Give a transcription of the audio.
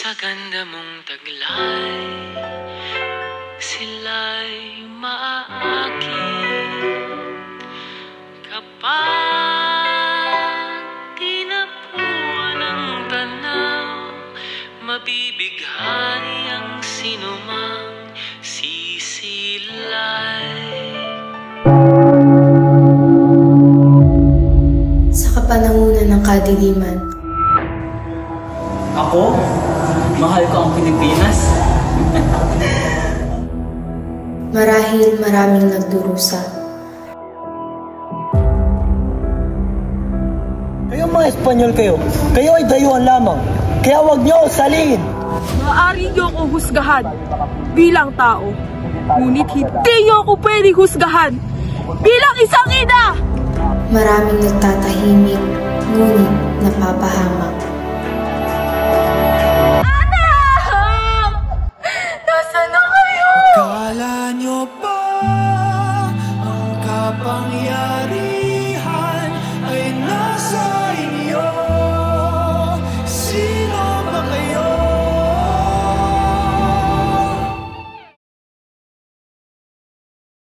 Sa ganda mong taglay, sila'y maaakit kapag tinapuan ng tanaw. Mabibighani ang sinumang sisilay. Sa kapanahunan ng kadiliman, ako? Mahal ko ang Pilipinas. marahil maraming nagdurusa. Kayo mga Espanyol kayo ay dayuhan lamang. Kaya huwag niyo ako salihin. Maaari niyo akong husgahan bilang tao. Ngunit hindi niyo ako pwedeng husgahan bilang isang ina! Maraming nagtatahimik, ngunit napapahama.